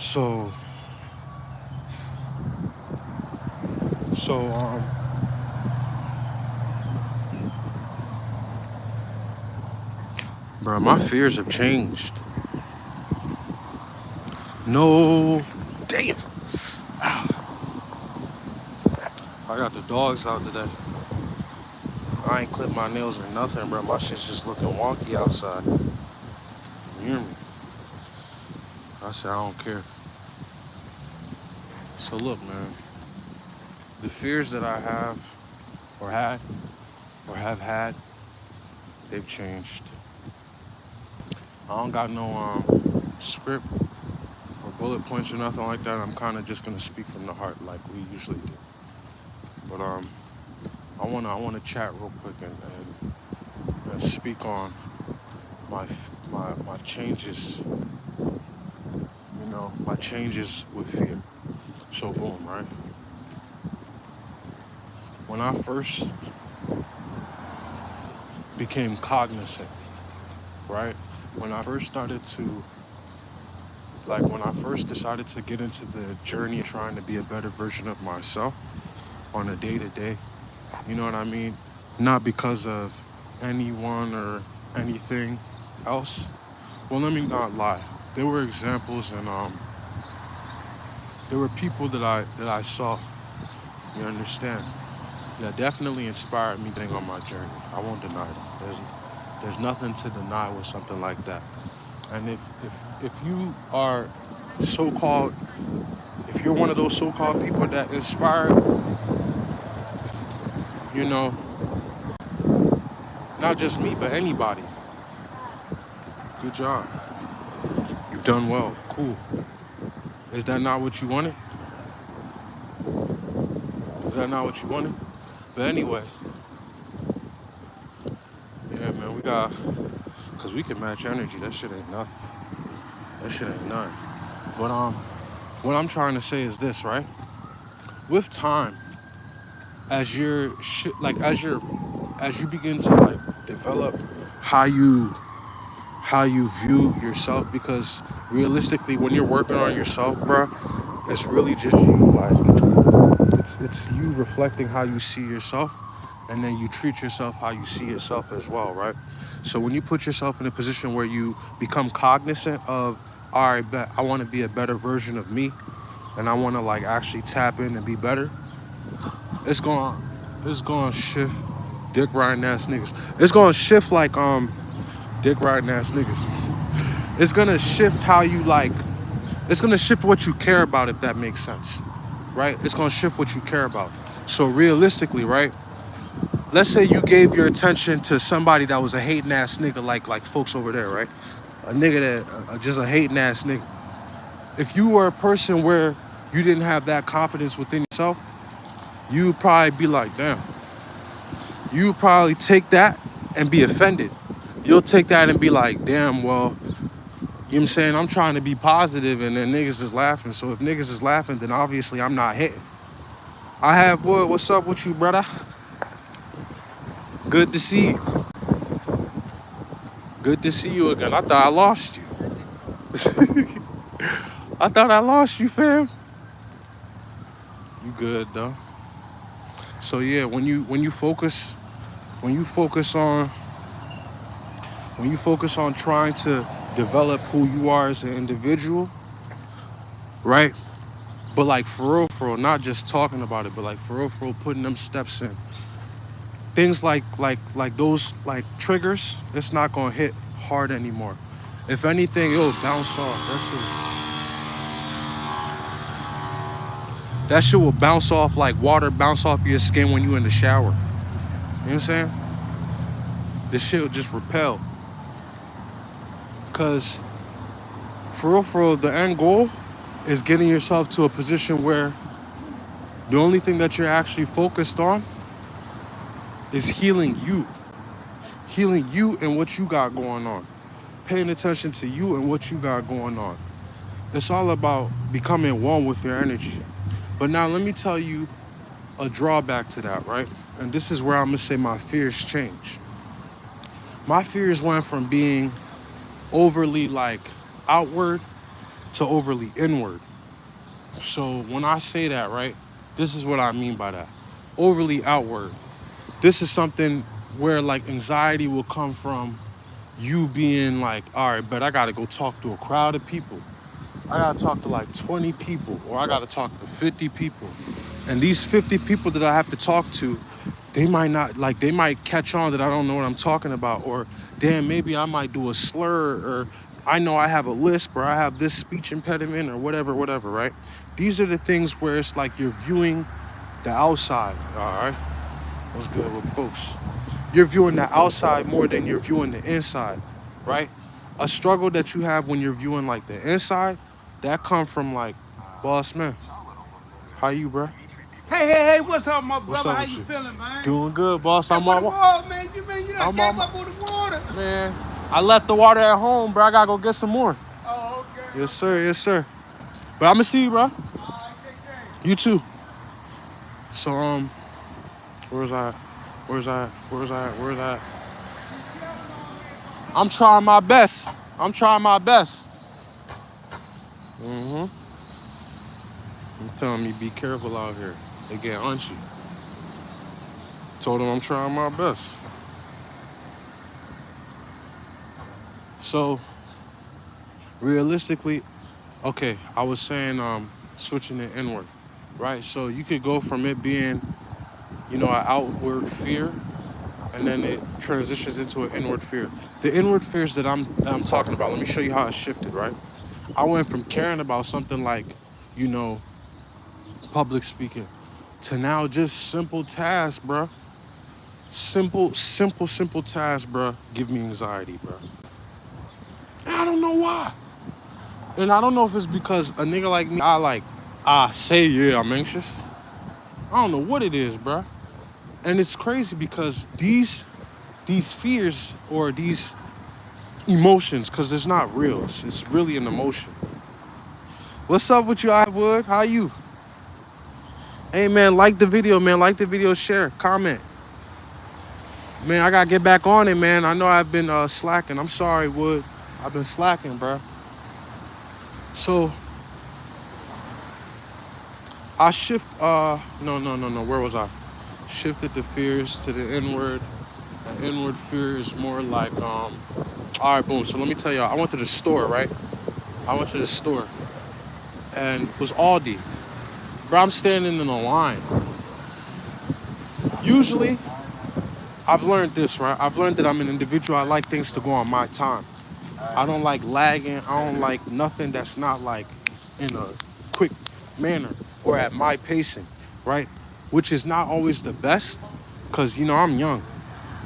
So, so, bro, my fears have changed. No, damn. I got the dogs out today. I ain't clipped my nails or nothing, bro. My shit's just looking wonky outside. You hear me? I said I don't care. So look, man, the fears that I have or had or have had, they've changed. I don't got no script or bullet points or nothing like that. I'm kind of just gonna speak from the heart like we usually do. But I wanna chat real quick and speak on my changes. My changes with fear. So boom, right? When I first became cognizant, right? When I first started to when I first decided to get into the journey of trying to be a better version of myself on a day to day, you know what I mean? Not because of anyone or anything else. Well, let me not lie. There were examples and there were people that I saw. You understand? That definitely inspired me getting on my journey. I won't deny that. There's nothing to deny with something like that. And if you are so-called, if you're one of those so-called people that inspire, you know, not just me, but anybody, good job. You've done well. Cool. Is that not what you wanted? Is that not what you wanted? But anyway, yeah, man, cause we can match energy. That shit ain't nothing. That shit ain't nothing. But what I'm trying to say is this, right? With time, as you're as you begin to develop how you view yourself, because realistically, when you're working on yourself, bro, it's really just you. It's you reflecting how you see yourself, and then you treat yourself how you see yourself as well, right? So when you put yourself in a position where you become cognizant of, all right, bet I want to be a better version of me, and I want to actually tap in and be better, it's going to shift dick riding ass niggas. It's going to shift dick riding ass niggas. It's going to shift how you it's going to shift what you care about, if that makes sense, right? It's going to shift what you care about. So realistically, right? Let's say you gave your attention to somebody that was a hating ass nigga, like folks over there, right? A nigga that just a hating ass nigga. If you were a person where you didn't have that confidence within yourself, you'd probably be like, damn. You probably take that and be offended. You'll take that and be like, damn, well, you know what I'm saying? I'm trying to be positive and then niggas is laughing. So if niggas is laughing, then obviously I'm not hitting. I have Wood. What's up with you, brother? Good to see you. Good to see you again. I thought I lost you. I thought I lost you, fam. You good though. So yeah, when you focus on trying to develop who you are as an individual, right? But for real, not just talking about it, but for real, putting them steps in. Things like those triggers, it's not gonna hit hard anymore. If anything, it'll bounce off. That shit will bounce off like water bounce off your skin when you in the shower. You know what I'm saying? This shit will just repel. Cause for real, the end goal is getting yourself to a position where the only thing that you're actually focused on is healing you. Healing you and what you got going on. Paying attention to you and what you got going on. It's all about becoming one with your energy. But now let me tell you a drawback to that, right? And this is where I'm gonna say my fears change. My fears went from being overly outward to overly inward. So when I say that, right, this is what I mean by that. Overly outward. This is something where like anxiety will come from you being like, all right, but I gotta go talk to a crowd of people. I gotta talk to like 20 people, or I gotta talk to 50 people. And these 50 people that I have to talk to, they might not like, they might catch on that I don't know what I'm talking about, or damn, maybe I might do a slur, or I know I have a lisp, or I have this speech impediment, or whatever, right? These are the things where it's like you're viewing the outside, all right? What's good with folks? You're viewing the outside more than you're viewing the inside, right? A struggle that you have when you're viewing like the inside, that come from like, boss man, how you, bro? Hey, what's up, my What's brother? up How with you you? feeling, man? Doing good, boss. Man, what the water, man? You done I'm gave on, up on the water. man. I left the water at home, bro. I gotta go get some more. Oh, Yes, okay. sir. Yes, sir. But I'm gonna see you, bro. All right, take care. You too. So, where's I? Where's I? I'm trying my best. I'm trying my best. I'm telling me, be careful out here. They get unchy. Told him I'm trying my best. So, realistically, okay, I was saying, switching it inward, right? So you could go from it being, an outward fear, and then it transitions into an inward fear. The inward fears that I'm talking about. Let me show you how it shifted, right? I went from caring about something like, you know, public speaking, to now just simple tasks, bro. Simple tasks, bro. Give me anxiety, bro. And I don't know why. And I don't know if it's because a nigga like me, I say, yeah, I'm anxious. I don't know what it is, bro. And it's crazy because these fears or these emotions, because it's not real. It's really an emotion. What's up with you, Iwood? How you? Hey, man, like the video, man. Like the video, share, comment. Man, I gotta get back on it, man. I know I've been slacking. I'm sorry, Wood. I've been slacking, bro. So I shift. No. Where was I? Shifted the fears to the inward. The inward fear is more like, all right, boom. So let me tell y'all. I went to the store, right? I went to the store, and it was Aldi. Bro, I'm standing in a line. Usually, I've learned this, right? I've learned that I'm an individual. I like things to go on my time. I don't like lagging. I don't like nothing that's not like in a quick manner or at my pacing, right? Which is not always the best, because, I'm young.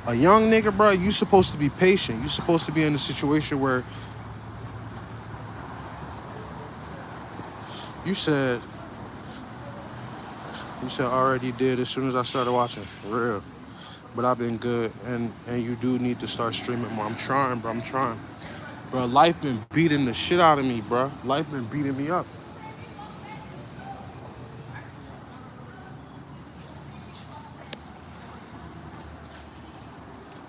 A young nigga, bro, you supposed to be patient. You supposed to be in a situation where you said, I already did as soon as I started watching. For real. But I've been good, and you do need to start streaming more. I'm trying, bro. I'm trying. Bro, life been beating the shit out of me, bro. Life been beating me up.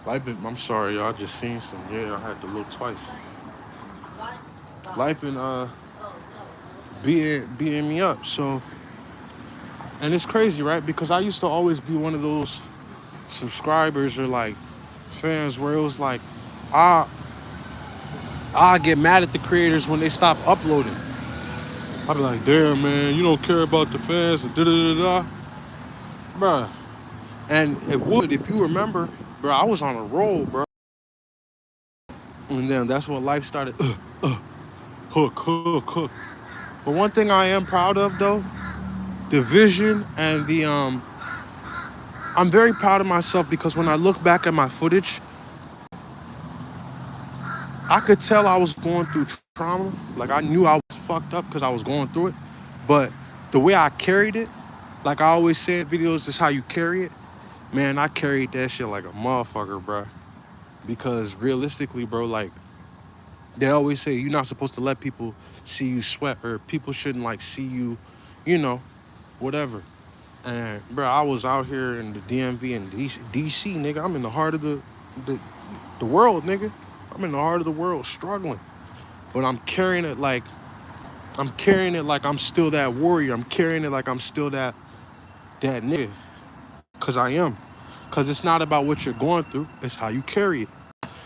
I'm sorry, y'all. I just seen some. Yeah, I had to look twice. Life been beating me up. So, and it's crazy, right? Because I used to always be one of those subscribers or like fans where it was like, I get mad at the creators when they stop uploading. I'd be like, damn, man, you don't care about the fans and da da da da, bruh. And it would, if you remember, bro, I was on a roll, bro. And then that's when life started, hook. But one thing I am proud of, though, the vision and I'm very proud of myself because when I look back at my footage, I could tell I was going through trauma. Like, I knew I was fucked up because I was going through it. But the way I carried it, like I always say in videos, is how you carry it. Man, I carried that shit like a motherfucker, bro. Because realistically, bro, like, they always say you're not supposed to let people see you sweat, or people shouldn't like see you, you know, whatever. And bro, I was out here in the DMV and DC, nigga. I'm in the heart of the world, nigga. I'm in the heart of the world, struggling, but I'm carrying it like I'm carrying it like I'm still that warrior. I'm carrying it like I'm still that nigga. Cause I am. Cause it's not about what you're going through. It's how you carry it.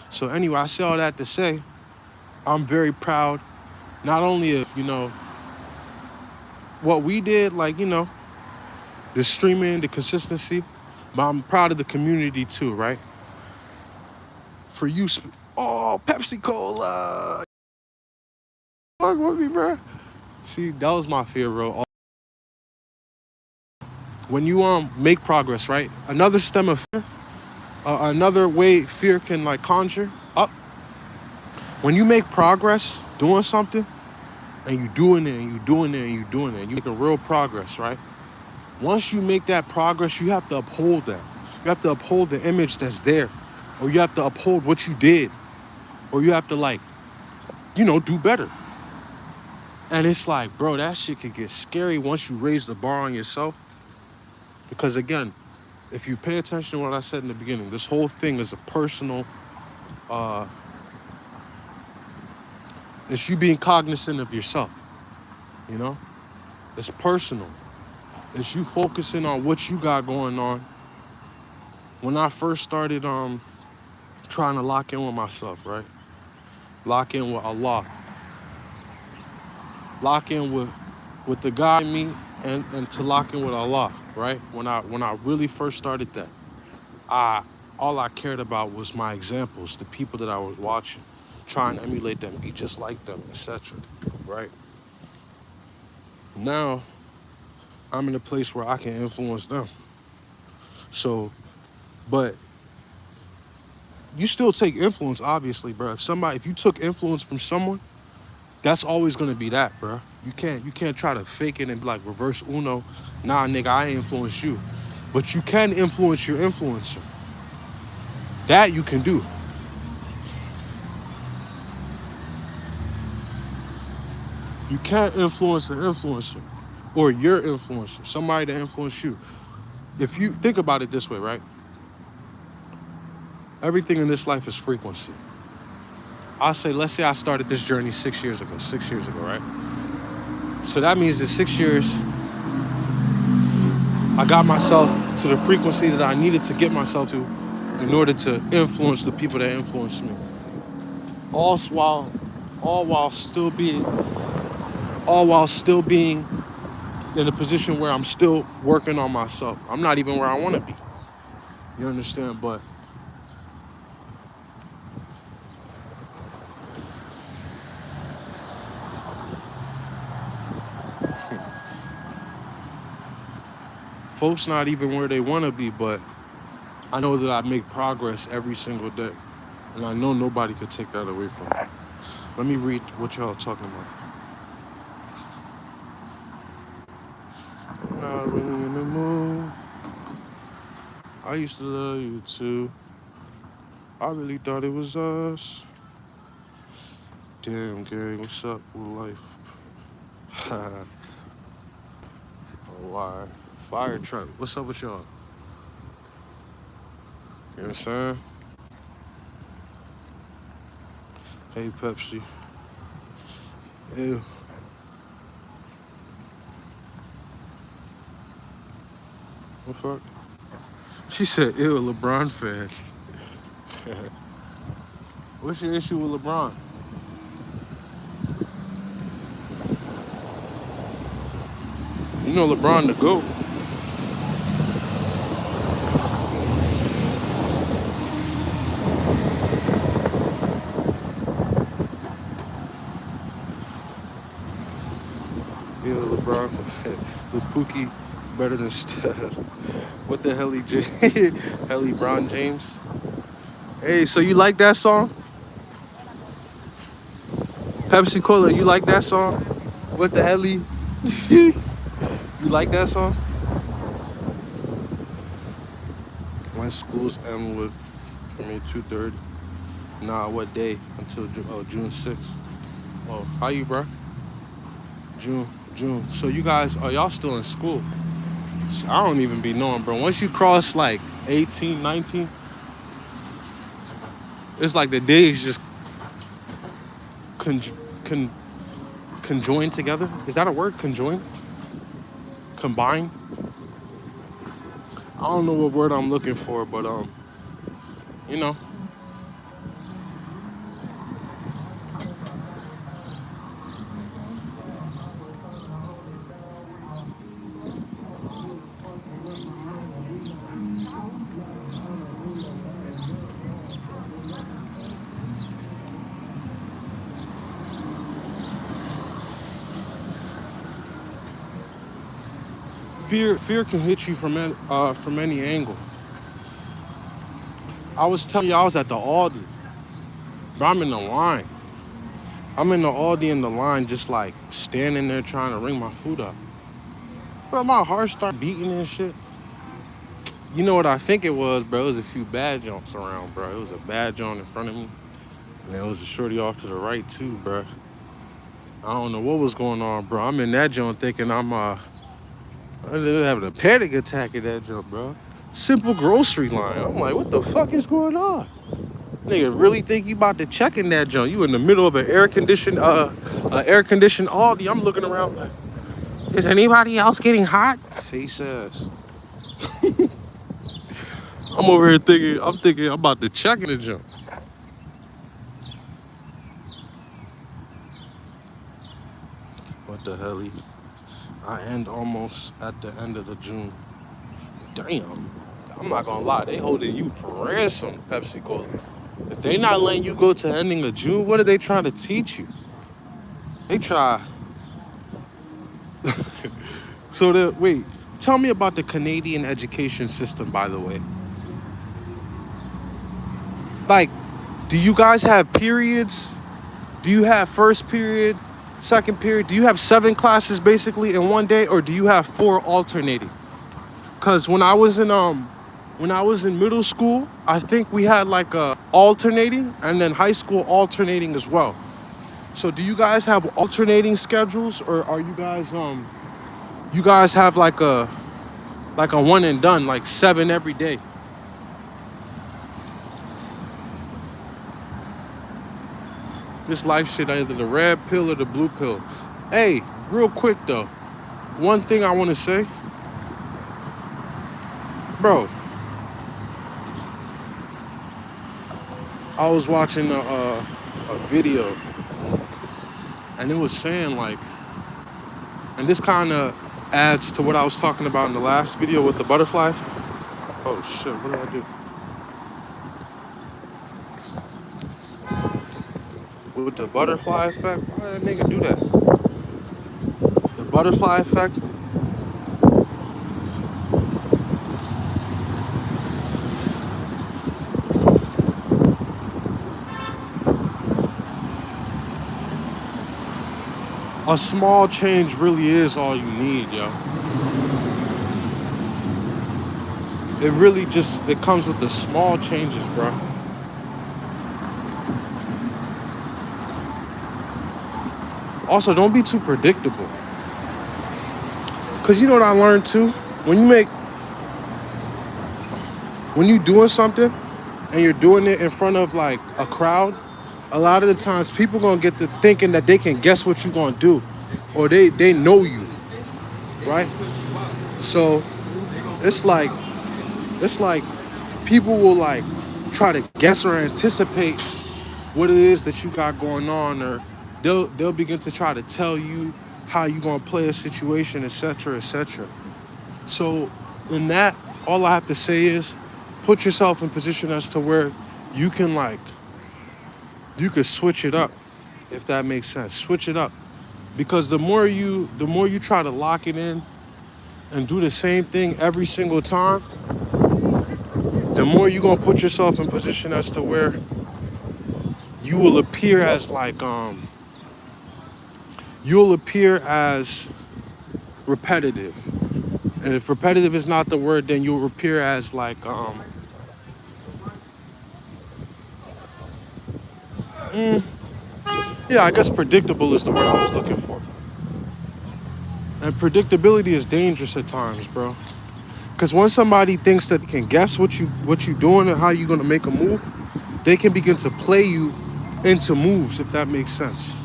So anyway, I say all that to say, I'm very proud, not only of, what we did, like, the streaming, the consistency, but I'm proud of the community too, right? For you, oh, Pepsi Cola. Fuck with me, bro. See, that was my fear, bro. When you make progress, right? Another stem of fear, another way fear can like conjure up. When you make progress doing something, and you doing it, and you doing it, and you doing it, and you making real progress, right? Once you make that progress, you have to uphold that. You have to uphold the image that's there, or you have to uphold what you did, or you have to like, do better. And it's like, bro, that shit can get scary once you raise the bar on yourself. Because again, if you pay attention to what I said in the beginning, this whole thing is a personal, it's you being cognizant of yourself, you know? It's personal. It's you focusing on what you got going on. When I first started trying to lock in with myself, right? Lock in with Allah. Lock in with the God in me and to lock in with Allah, right? When I really first started that, all I cared about was my examples, the people that I was watching, trying to emulate them, be just like them, etc. Right? Now I'm in a place where I can influence them. So, but you still take influence, obviously, bro. If you took influence from someone, that's always gonna be that, bro. You can't try to fake it and be like reverse Uno. Nah, nigga, I influence you. But you can influence your influencer. That you can do. You can't influence an influencer or your influencer, somebody to influence you. If you think about it this way, right? Everything in this life is frequency. Let's say I started this journey 6 years ago, right? So that means in 6 years, I got myself to the frequency that I needed to get myself to in order to influence the people that influenced me. All while still being in a position where I'm still working on myself. I'm not even where I want to be. You understand? But folks not even where they want to be, but I know that I make progress every single day. And I know nobody could take that away from me. Let me read what y'all talking about. I'm not really in the mood. I used to love you too. I really thought it was us. Damn, Gary, what's up with life? Oh, why? Fire truck. What's up with y'all? You know what I'm saying? Hey, Pepsi. Ew. What the fuck? She said, ew, LeBron fan. What's your issue with LeBron? You know LeBron the GOAT. Yeah, LeBron. The Pookie better than Steph. What the hell, LeBron James? Hey, so you like that song? Pepsi Cola, you like that song? What the hell? You like that song? When schools end with, 2:30. Nah, what day? Until June 6th. Oh, how you, bro? June. So you guys, are y'all still in school? I don't even be knowing, bro. Once you cross like 18, 19, it's like the days just conjoin together. Is that a word? Conjoin? Combine? I don't know what word I'm looking for, but you know. Fear can hit you from any angle. I was telling you I was at the Aldi, but I'm in the line. I'm in the Aldi in the line, just like standing there trying to ring my food up. But my heart started beating and shit. You know what I think it was, bro? It was a few bad jumps around, bro. It was a bad jump in front of me, and there was a shorty off to the right too, bro. I don't know what was going on, bro. I'm in that joint thinking I'm having a panic attack at that jump, bro. Simple grocery line. I'm like, what the fuck is going on? Nigga, really think you about to check in that junk? You in the middle of an air conditioned Aldi. I'm looking around like, is anybody else getting hot? Face ass. I'm over here thinking, I'm about to check in the junk. What the hell? I end almost at the end of the June. Damn. I'm not gonna lie, they holding you for ransom, Pepsi Cola. If they not letting you go to ending of June, what are they trying to teach you? They try. Wait, tell me about the Canadian education system, by the way. Like, do you guys have periods? Do you have first period, second period? Do you have 7 classes basically in one day, or do you have 4 alternating? Cause when I was in middle school, I think we had like a alternating, and then high school alternating as well. So do you guys have alternating schedules, or are you guys have like a one and done, like 7 every day? This life shit, either the red pill or the blue pill. Hey, real quick though, one thing I want to say, bro. I was watching a video, and it was saying like, and this kind of adds to what I was talking about in the last video with the butterfly. Oh shit, what did I do? With the butterfly effect? Why did that nigga do that? The butterfly effect. A small change really is all you need, yo. It comes with the small changes, bro. Also, don't be too predictable. Cause you know what I learned too? When you doing something and you're doing it in front of like a crowd, a lot of the times people gonna get to thinking that they can guess what you're gonna do, or they know you, right? So it's like people will like try to guess or anticipate what it is that you got going on, or they'll begin to try to tell you how you gonna play a situation, etc., etc. So in that, all I have to say is put yourself in position as to where you can switch it up, if that makes sense. Switch it up, because the more you try to lock it in and do the same thing every single time, the more you're gonna put yourself in position as to where you will appear as repetitive. And if repetitive is not the word, then you'll appear as yeah, I guess predictable is the word I was looking for. And predictability is dangerous at times, bro. Because once somebody thinks that they can guess what you're doing and how you're gonna make a move, they can begin to play you into moves, if that makes sense.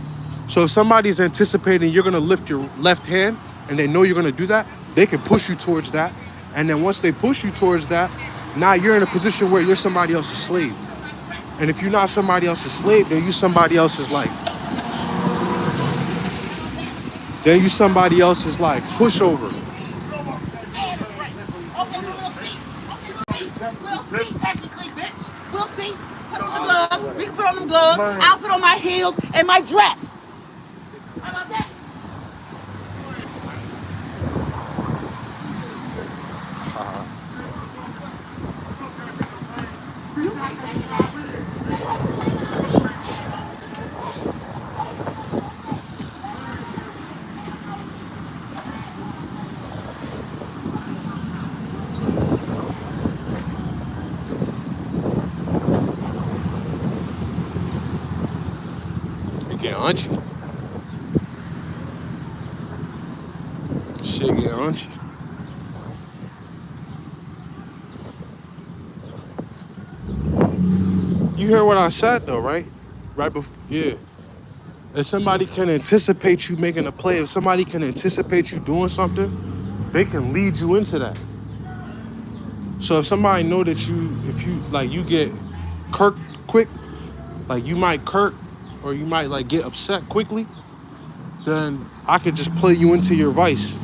So if somebody's anticipating you're gonna lift your left hand and they know you're gonna do that, they can push you towards that. And then once they push you towards that, now you're in a position where you're somebody else's slave. And if you're not somebody else's slave, then you somebody else's like, pushover. We'll see, technically, bitch. We'll see. Put on the gloves. We can put on them gloves. I'll put on my heels and my dress. How about that? You get unchy. Shit get unchy. You hear what I said though, right? Right before, yeah. If somebody can anticipate you making a play, if somebody can anticipate you doing something, they can lead you into that. So if somebody know that if you like you get kirked quick, like you might kirk or you might like get upset quickly, then I could just play you into your vice.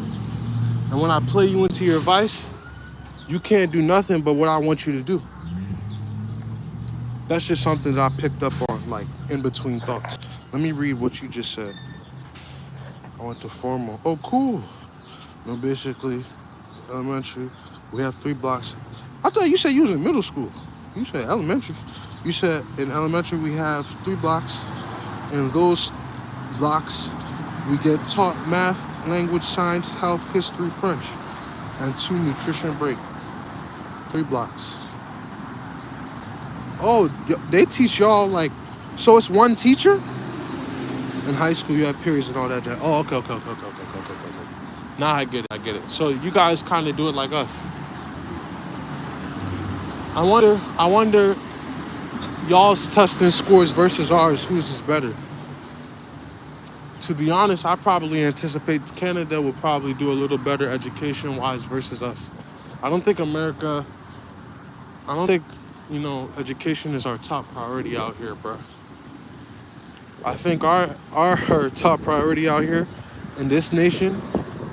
And when I play you into your vice, you can't do nothing but what I want you to do. That's just something that I picked up on, like in between thoughts. Let me read what you just said. I went to formal. Oh, cool. No, basically, elementary. We have 3 blocks. I thought you said you was in middle school. You said elementary. You said in elementary we have 3 blocks. In those blocks, we get taught math, language, science, health, history, French, and 2 nutrition break. 3 blocks. Oh, they teach y'all like, so it's one teacher? In high school, you have periods and all that. Oh, okay. Now I get it. So you guys kind of do it like us. I wonder, y'all's testing scores versus ours, whose is better? To be honest, I probably anticipate Canada will probably do a little better education-wise versus us. I don't think, education is our top priority out here, bro. I think our top priority out here in this nation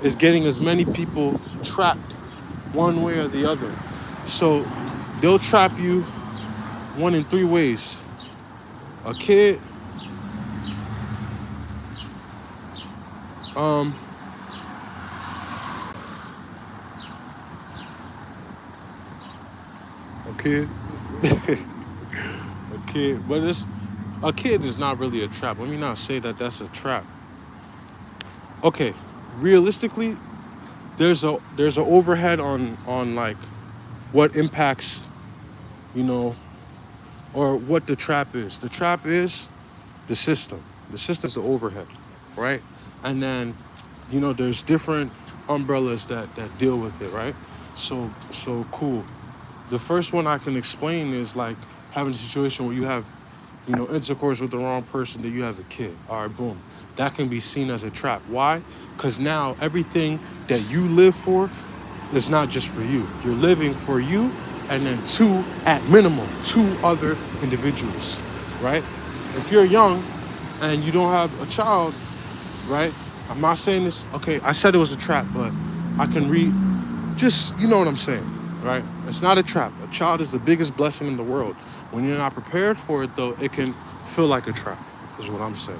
is getting as many people trapped one way or the other. So they'll trap you one in 3 ways. A kid, but a kid is not really a trap. Let me not say that that's a trap. Okay, realistically, there's a overhead on like what impacts, or what the trap is. The trap is the system. The system's the overhead, right? And then, there's different umbrellas that deal with it, right? So cool. The first one I can explain is like having a situation where you have, intercourse with the wrong person, that you have a kid. All right, boom. That can be seen as a trap. Why? Because now everything that you live for is not just for you. You're living for you and then 2, at minimum, 2 other individuals, right? If you're young and you don't have a child, right? I'm not saying this, okay, I said it was a trap, but I can just, you know what I'm saying, right? It's not a trap. A child is the biggest blessing in the world. When you're not prepared for it, though, it can feel like a trap, is what I'm saying.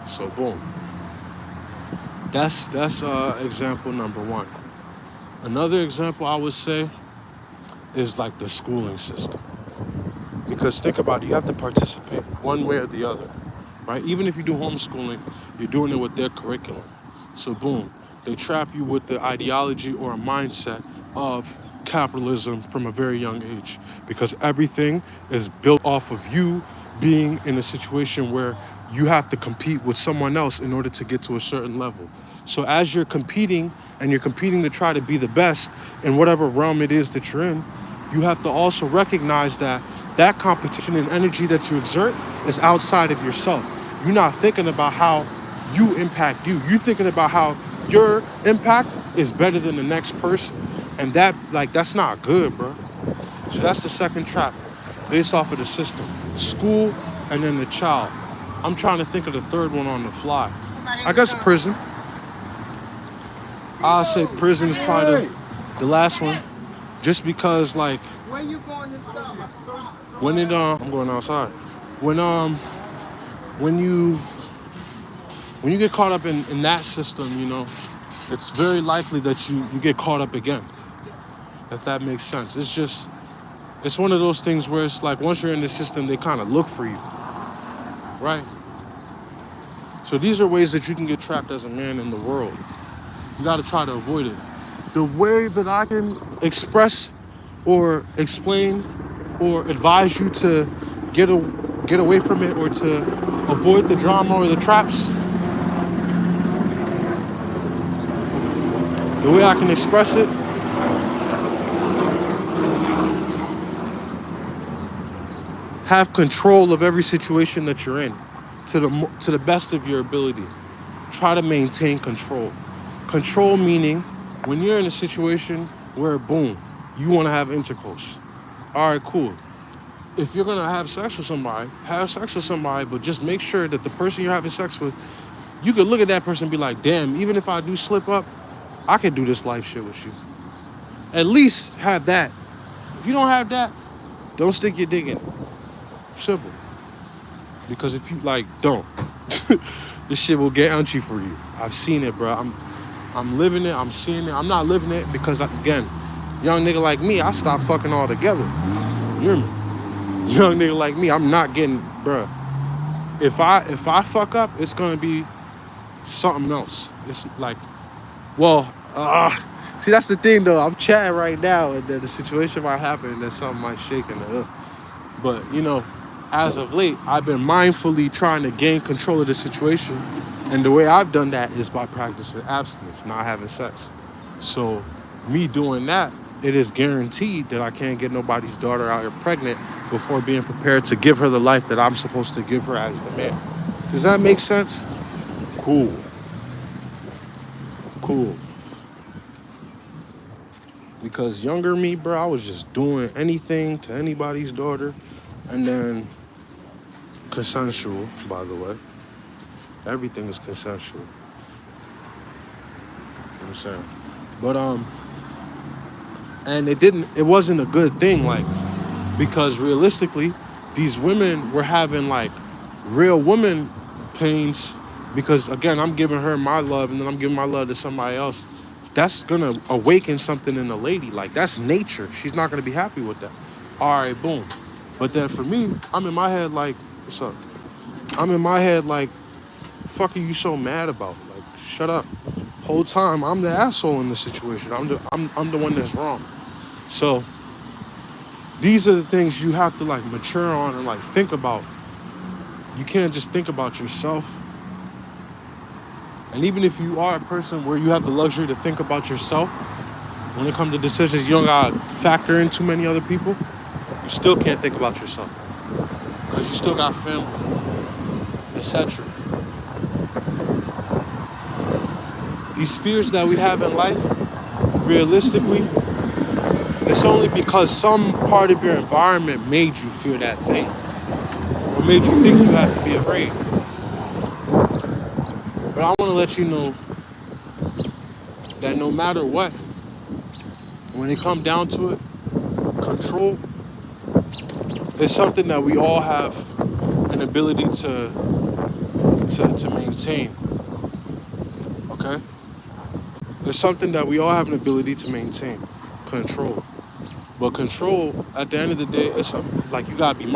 So, boom. That's example number 1. Another example I would say is like the schooling system. Because think about it, you have to participate one way or the other, right? Even if you do homeschooling, you're doing it with their curriculum. So boom, they trap you with the ideology or a mindset of capitalism from a very young age, because everything is built off of you being in a situation where you have to compete with someone else in order to get to a certain level. So as you're competing, and you're competing to try to be the best in whatever realm it is that you're in, you have to also recognize that competition and energy that you exert is outside of yourself. you're not thinking about how you impact you. You're thinking about how your impact is better than the next person. And that's not good, bro. So that's the second trap based off of the system. School and then the child. I'm trying to think of the third one on the fly. I guess prison. I'll say prison is probably the last one. Just because like Where you going this summer? when it I'm going outside. When you get caught up in that system, it's very likely that you get caught up again. If that makes sense. It's one of those things where it's like once you're in the system, they kind of look for you. Right? So these are ways that you can get trapped as a man in the world. You got to try to avoid it. The way that I can express or explain or advise you to get away from it or to avoid the drama or the traps, the way I can express it, have control of every situation that you're in to the best of your ability. Try to maintain control. Control meaning when you're in a situation where, boom, you want to have intercourse. All right, cool. If you're going to have sex with somebody, but just make sure that the person you're having sex with, you could look at that person and be like, damn, even if I do slip up, I could do this life shit with you. At least have that. If you don't have that, don't stick your dick in it. Simple. Because if you don't, this shit will get unchy for you. I've seen it, bro. I'm living it. I'm seeing it. I'm not living it because, again, young nigga like me, I stopped fucking altogether. You hear me? Young nigga like me, I'm not getting, bro. If I fuck up, it's gonna be something else. It's like, see, that's the thing though. I'm chatting right now, and then the situation might happen, and then something might shake in the. But as of late, I've been mindfully trying to gain control of the situation. And the way I've done that is by practicing abstinence, not having sex. So me doing that, it is guaranteed that I can't get nobody's daughter out here pregnant before being prepared to give her the life that I'm supposed to give her as the man. Does that make sense? Cool. Because younger me, bro, I was just doing anything to anybody's daughter. And then consensual, by the way. Everything is consensual. You know what I'm saying? But and it wasn't a good thing, because realistically, these women were having real woman pains because again, I'm giving her my love and then I'm giving my love to somebody else. That's gonna awaken something in the lady. That's nature. She's not gonna be happy with that. All right, boom. But then for me, I'm in my head what's up? I'm in my head fuck are you so mad about? Shut up. Whole time I'm the asshole in the situation. I'm the one that's wrong. So these are the things you have to mature on and think about. You can't just think about yourself. And even if you are a person where you have the luxury to think about yourself, when it comes to decisions, you don't gotta factor in too many other people. You still can't think about yourself because you still got family, etc. These fears that we have in life, realistically, it's only because some part of your environment made you fear that thing or made you think you have to be afraid. But I want to let you know that no matter what, when it comes down to it, control is something that we all have an ability to maintain. Okay? It's something that we all have an ability to maintain. Control. But control, at the end of the day, it's something you gotta be mindful.